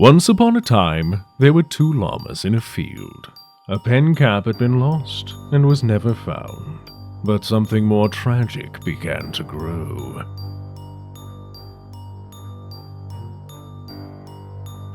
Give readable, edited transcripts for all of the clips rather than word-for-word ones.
Once upon a time, there were two llamas in a field. A pen cap had been lost and was never found, but something more tragic began to grow.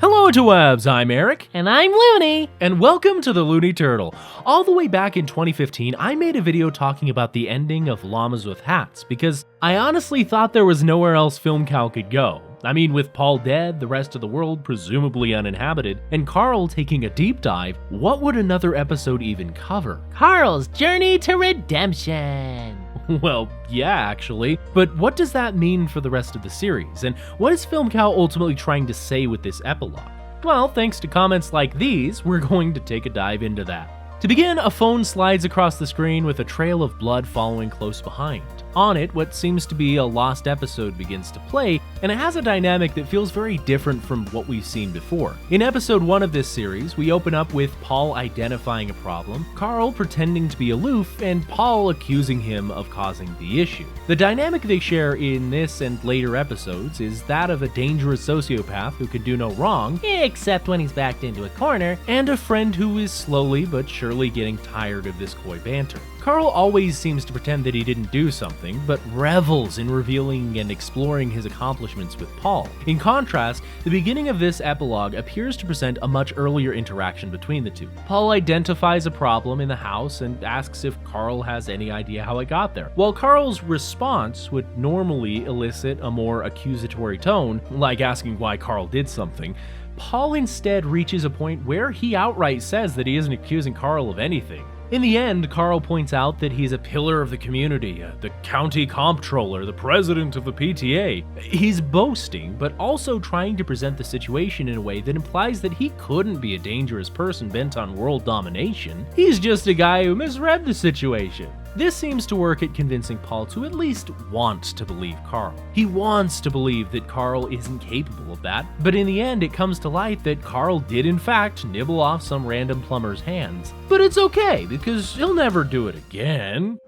Hello interwebs, I'm Eric. And I'm Looney. And welcome to the Looney Turtle. All the way back in 2015, I made a video talking about the ending of Llamas with Hats, because I honestly thought there was nowhere else Film Cal could go. I mean, with Paul dead, the rest of the world presumably uninhabited, and Carl taking a deep dive, what would another episode even cover? Carl's journey to redemption. Well, yeah, actually. But what does that mean for the rest of the series? And what is Film Cal ultimately trying to say with this epilogue? Well, thanks to comments like these, we're going to take a dive into that. To begin, a phone slides across the screen with a trail of blood following close behind. On it, what seems to be a lost episode begins to play, and it has a dynamic that feels very different from what we've seen before. In episode 1 of this series, we open up with Paul identifying a problem, Carl pretending to be aloof, and Paul accusing him of causing the issue. The dynamic they share in this and later episodes is that of a dangerous sociopath who can do no wrong, Except when he's backed into a corner. and a friend who is slowly but surely getting tired of this coy banter. Carl always seems to pretend that he didn't do something, but revels in revealing and exploring his accomplishments with Paul. In contrast, the beginning of this epilogue appears to present a much earlier interaction between the two. Paul identifies a problem in the house and asks if Carl has any idea how it got there. While Carl's response would normally elicit a more accusatory tone, like asking why Carl did something, Paul instead reaches a point where he outright says that he isn't accusing Carl of anything. In the end, Carl points out that he's a pillar of the community, the county comptroller, the president of the PTA. He's boasting, but also trying to present the situation in a way that implies that he couldn't be a dangerous person bent on world domination. He's just a guy who misread the situation. This seems to work at convincing Paul to at least want to believe Carl. He wants to believe that Carl isn't capable of that, but in the end it comes to light that Carl did in fact nibble off some random plumber's hands. But it's okay, because he'll never do it again.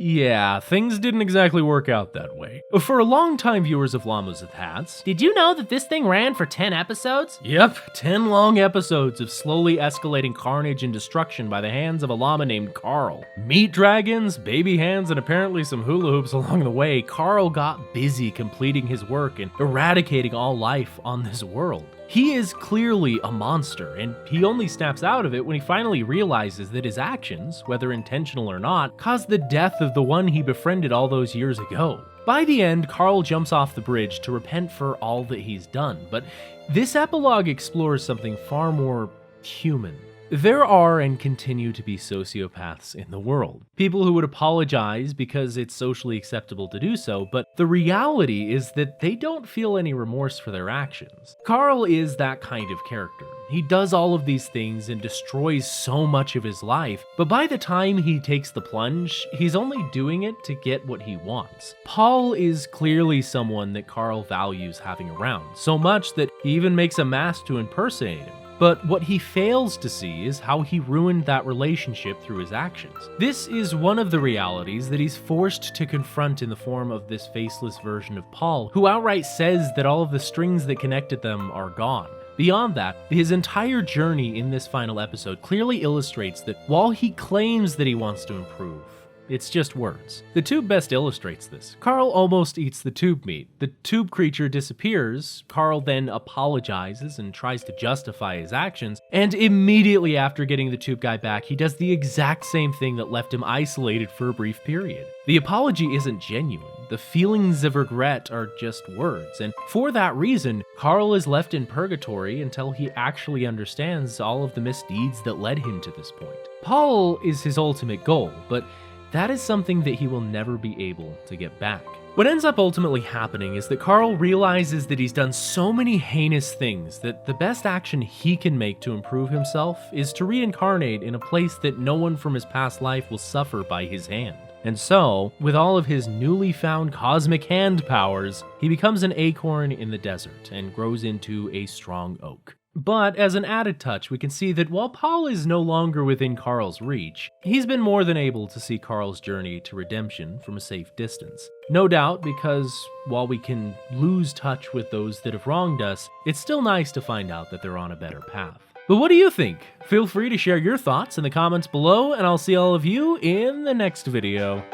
Yeah, things didn't exactly work out that way. For longtime viewers of Llamas with Hats, Did you know that this thing ran for 10 episodes? yep, 10 long episodes of slowly escalating carnage and destruction by the hands of a llama named Carl. Meat dragons, baby hands, and apparently some hula hoops along the way, Carl got busy completing his work and eradicating all life on this world. He is clearly a monster, and he only snaps out of it when he finally realizes that his actions, whether intentional or not, caused the death of the one he befriended all those years ago. By the end, Carl jumps off the bridge to repent for all that he's done, but this epilogue explores something far more human. There are and continue to be sociopaths in the world. People who would apologize because it's socially acceptable to do so, but the reality is that they don't feel any remorse for their actions. Carl is that kind of character. He does all of these things and destroys so much of his life, but by the time he takes the plunge, he's only doing it to get what he wants. Paul is clearly someone that Carl values having around, so much that he even makes a mask to impersonate him. But what he fails to see is how he ruined that relationship through his actions. This is one of the realities that he's forced to confront in the form of this faceless version of Paul, who outright says that all of the strings that connected them are gone. Beyond that, his entire journey in this final episode clearly illustrates that while he claims that he wants to improve, it's just words. The tube best illustrates this. Carl almost eats the tube meat. The tube creature disappears. Carl then apologizes and tries to justify his actions. And immediately after getting the tube guy back, he does the exact same thing that left him isolated for a brief period. The apology isn't genuine. The feelings of regret are just words. And for that reason, Carl is left in purgatory until he actually understands all of the misdeeds that led him to this point. Paul is his ultimate goal, but that is something that he will never be able to get back. What ends up ultimately happening is that Carl realizes that he's done so many heinous things that the best action he can make to improve himself is to reincarnate in a place that no one from his past life will suffer by his hand. And so, with all of his newly found cosmic hand powers, he becomes an acorn in the desert and grows into a strong oak. But as an added touch, we can see that while Paul is no longer within Carl's reach, he's been more than able to see Carl's journey to redemption from a safe distance. No doubt because while we can lose touch with those that have wronged us, it's still nice to find out that they're on a better path. But what do you think? Feel free to share your thoughts in the comments below, and I'll see all of you in the next video.